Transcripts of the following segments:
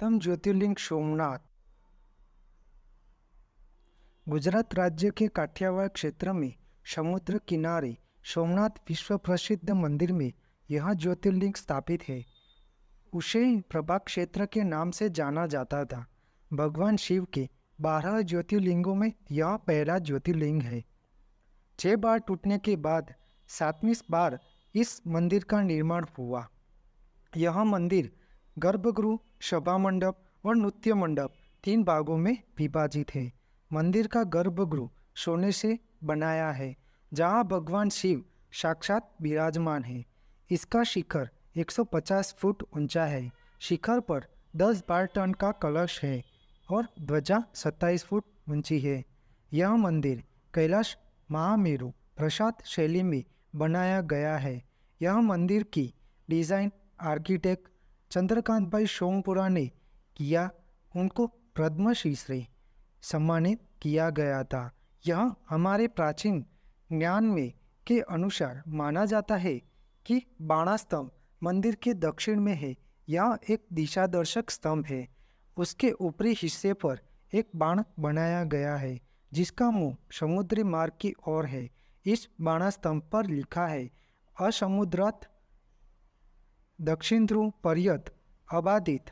तम ज्योतिर्लिंग सोमनाथ गुजरात राज्य के काठियावाड़ क्षेत्र में समुद्र किनारे सोमनाथ विश्व प्रसिद्ध मंदिर में यह ज्योतिर्लिंग स्थापित है। उसे प्रभाग क्षेत्र के नाम से जाना जाता था। भगवान शिव के 12 ज्योतिर्लिंगों में यह पहला ज्योतिर्लिंग है। 6 बार टूटने के बाद 7वीं बार इस मंदिर का निर्माण हुआ। यह मंदिर गर्भगृह, सभा मंडप और नृत्य मंडप 3 भागों में विभाजित है। मंदिर का गर्भगृह सोने से बनाया है, जहाँ भगवान शिव साक्षात विराजमान है। इसका शिखर 150 फुट ऊंचा है। शिखर पर 10-12 टन का कलश है और ध्वजा 27 फुट ऊंची है। यह मंदिर कैलाश महामेरु प्रसाद शैली में बनाया गया है। यह मंदिर की डिज़ाइन आर्किटेक्ट चंद्रकांत भाई सोमपुरा ने किया। उनको पद्मश्री से सम्मानित किया गया था। यह हमारे प्राचीन ज्ञान में के अनुसार माना जाता है कि बाणा स्तंभ मंदिर के दक्षिण में है। यह एक दिशादर्शक स्तंभ है। उसके ऊपरी हिस्से पर एक बाण बनाया गया है, जिसका मुंह समुद्री मार्ग की ओर है। इस बाणा स्तंभ पर लिखा है, असमुद्रात दक्षिण ध्रुव पर्यत अबाधित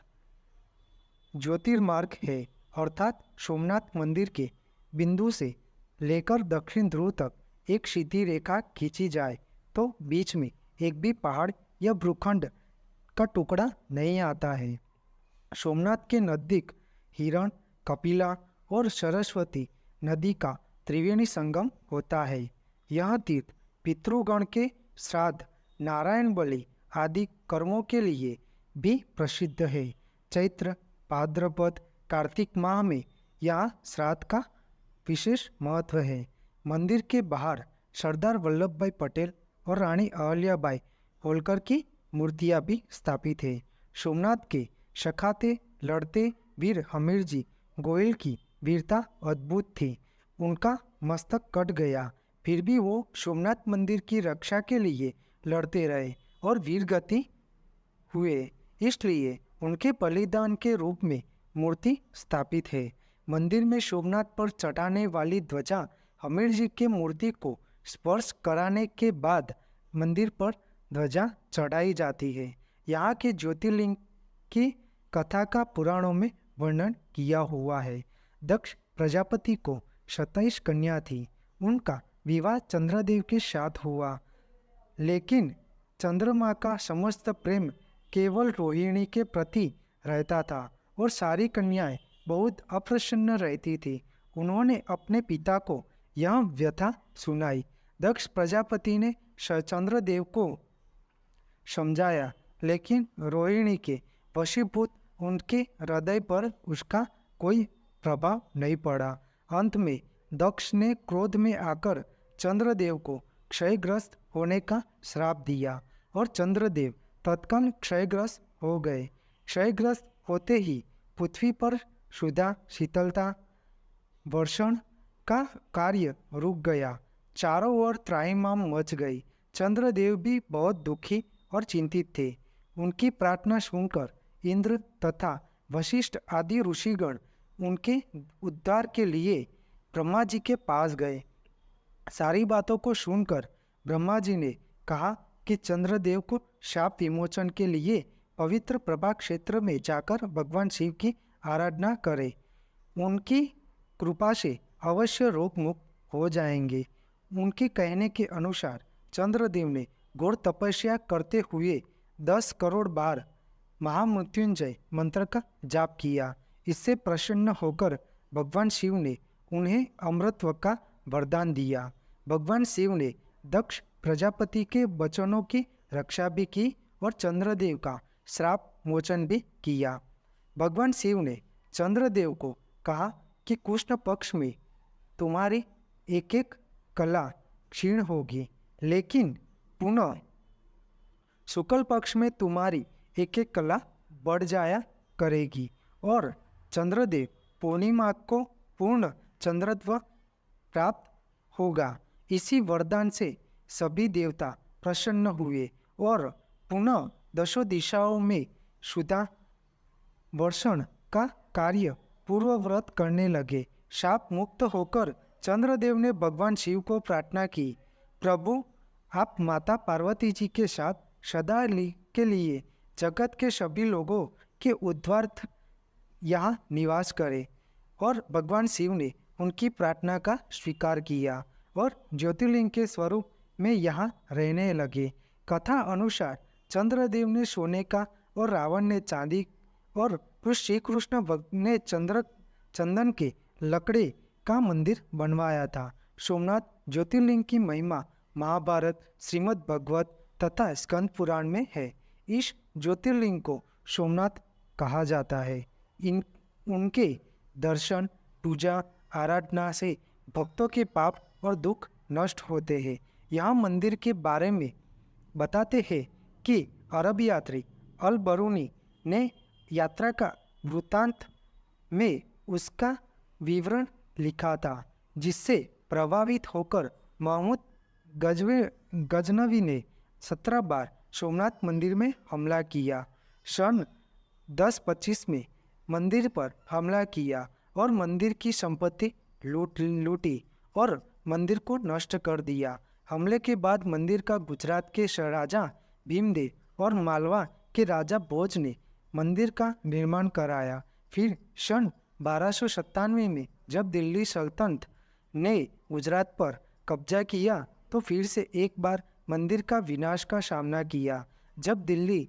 ज्योतिर्मार्ग है। अर्थात सोमनाथ मंदिर के बिंदु से लेकर दक्षिण ध्रुव तक एक सीधी रेखा खींची जाए तो बीच में एक भी पहाड़ या भूखंड का टुकड़ा नहीं आता है। सोमनाथ के नज़दीक हिरण, कपिला और सरस्वती नदी का त्रिवेणी संगम होता है। यह तीर्थ पितृगण के श्राद्ध, नारायण बलि आदि कर्मों के लिए भी प्रसिद्ध है। चैत्र, भाद्रपद, कार्तिक माह में यहाँ श्राद्ध का विशेष महत्व है। मंदिर के बाहर सरदार वल्लभ भाई पटेल और रानी अहल्याबाई होलकर की मूर्तियां भी स्थापित है। सोमनाथ के सखाते लड़ते वीर हमीरजी गोयल की वीरता अद्भुत थी। उनका मस्तक कट गया, फिर भी वो सोमनाथ मंदिर की रक्षा के लिए लड़ते रहे और वीरगति हुए। इसलिए उनके बलिदान के रूप में मूर्ति स्थापित है। मंदिर में सोमनाथ पर चढ़ाने वाली ध्वजा हमीर जी के मूर्ति को स्पर्श कराने के बाद मंदिर पर ध्वजा चढ़ाई जाती है। यहाँ के ज्योतिर्लिंग की कथा का पुराणों में वर्णन किया हुआ है। दक्ष प्रजापति को 27 कन्या थी। उनका विवाह चंद्रदेव के साथ हुआ, लेकिन चंद्रमा का समस्त प्रेम केवल रोहिणी के प्रति रहता था और सारी कन्याएं बहुत अप्रसन्न रहती थी। उन्होंने अपने पिता को यह व्यथा सुनाई। दक्ष प्रजापति ने चंद्रदेव को समझाया, लेकिन रोहिणी के वशीभूत उनके हृदय पर उसका कोई प्रभाव नहीं पड़ा। अंत में दक्ष ने क्रोध में आकर चंद्रदेव को क्षयग्रस्त होने का श्राप दिया और चंद्रदेव तत्काल क्षयग्रस्त हो गए। क्षयग्रस्त होते ही पृथ्वी पर सुधा शीतलता वर्षण का कार्य रुक गया। चारों ओर त्राहिमाम मच गई। चंद्रदेव भी बहुत दुखी और चिंतित थे। उनकी प्रार्थना सुनकर इंद्र तथा वशिष्ठ आदि ऋषिगण उनके उद्धार के लिए ब्रह्मा जी के पास गए। सारी बातों को सुनकर ब्रह्मा जी ने कहा कि चंद्रदेव को शाप विमोचन के लिए पवित्र प्रभाग क्षेत्र में जाकर भगवान शिव की आराधना करें। उनकी कृपा से अवश्य रोग मुक्त हो जाएंगे। उनके कहने के अनुसार चंद्रदेव ने घोर तपस्या करते हुए 10 करोड़ बार महामृत्युंजय मंत्र का जाप किया। इससे प्रसन्न होकर भगवान शिव ने उन्हें अमृतत्व का वरदान दिया। भगवान शिव ने दक्ष प्रजापति के वचनों की रक्षा भी की और चंद्रदेव का श्राप मोचन भी किया। भगवान शिव ने चंद्रदेव को कहा कि कृष्ण पक्ष में तुम्हारी एक एक कला क्षीण होगी, लेकिन पुनः शुक्ल पक्ष में तुम्हारी एक एक कला बढ़ जाया करेगी और चंद्रदेव पूर्णिमा को पूर्ण चंद्रत्व प्राप्त होगा। इसी वरदान से सभी देवता प्रसन्न हुए और पुनः 10 दिशाओं में सुधा वर्षण का कार्य पूर्वव्रत करने लगे। शाप मुक्त होकर चंद्रदेव ने भगवान शिव को प्रार्थना की, प्रभु आप माता पार्वती जी के साथ सदा के लिए जगत के सभी लोगों के उद्धारार्थ यहाँ निवास करें। और भगवान शिव ने उनकी प्रार्थना का स्वीकार किया और ज्योतिर्लिंग के स्वरूप में यहाँ रहने लगे। कथा अनुसार चंद्रदेव ने सोने का और रावण ने चांदी और श्री कृष्ण ने चंदन के लकड़े का मंदिर बनवाया था। सोमनाथ ज्योतिर्लिंग की महिमा महाभारत, श्रीमद् भगवत तथा स्कंद पुराण में है। इस ज्योतिर्लिंग को सोमनाथ कहा जाता है। उनके दर्शन, पूजा, आराधना से भक्तों के पाप और दुख नष्ट होते हैं। यहाँ मंदिर के बारे में बताते हैं कि अरब यात्री अल बरूनी ने यात्रा का वृत्तांत में उसका विवरण लिखा था, जिससे प्रभावित होकर महमूद गजनवी ने 17 बार सोमनाथ मंदिर में हमला किया। सन 1025 में मंदिर पर हमला किया और मंदिर की संपत्ति लूटी और मंदिर को नष्ट कर दिया। हमले के बाद मंदिर का गुजरात के राजा भीमदेव और मालवा के राजा भोज ने मंदिर का निर्माण कराया। फिर सन 1297 में जब दिल्ली सल्तनत ने गुजरात पर कब्जा किया तो फिर से एक बार मंदिर का विनाश का सामना किया। जब दिल्ली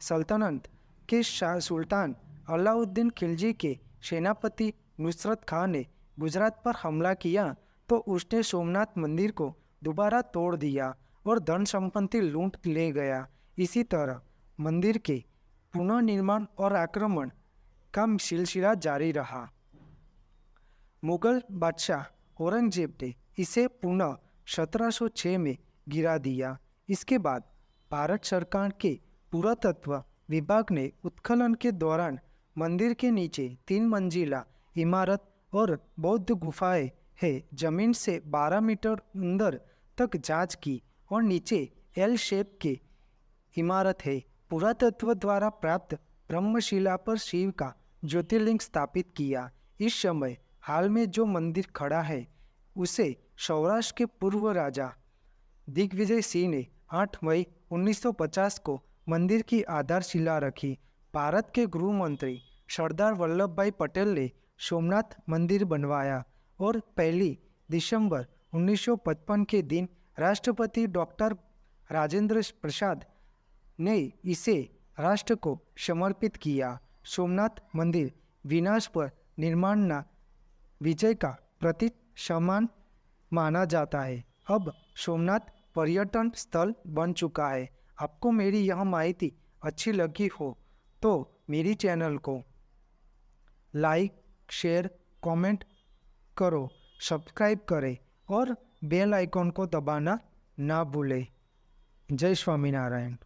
सल्तनत के सुल्तान अलाउद्दीन खिलजी के सेनापति नुसरत खान ने गुजरात पर हमला किया तो उसने सोमनाथ मंदिर को दोबारा तोड़ दिया और धन संपत्ति लूट ले गया। इसी तरह मंदिर के पुनर्निर्माण और आक्रमण का सिलसिला जारी रहा। मुगल बादशाह औरंगजेब ने इसे पुनः 1706 में गिरा दिया। इसके बाद भारत सरकार के पुरातत्व विभाग ने उत्खनन के दौरान मंदिर के नीचे 3 मंजिला इमारत और बौद्ध गुफाएं है जमीन से 12 मीटर अंदर तक जांच की और नीचे एल शेप की इमारत है। पुरातत्व द्वारा प्राप्त ब्रह्मशिला पर शिव का ज्योतिर्लिंग स्थापित किया। इस समय हाल में जो मंदिर खड़ा है उसे सौराष्ट्र के पूर्व राजा दिग्विजय सिंह ने 8 मई 1950 को मंदिर की आधारशिला रखी। भारत के गृह मंत्री सरदार वल्लभ भाई पटेल ने सोमनाथ मंदिर बनवाया और 1 दिसंबर 1955 के दिन राष्ट्रपति डॉक्टर राजेंद्र प्रसाद ने इसे राष्ट्र को समर्पित किया। सोमनाथ मंदिर विनाश पर निर्माण विजय का प्रतीक समान माना जाता है। अब सोमनाथ पर्यटन स्थल बन चुका है। आपको मेरी यह माहिती अच्छी लगी हो तो मेरी चैनल को लाइक, शेयर, कमेंट करो, सब्सक्राइब करें और बेल आइकॉन को दबाना ना भूलें। जय स्वामीनारायण।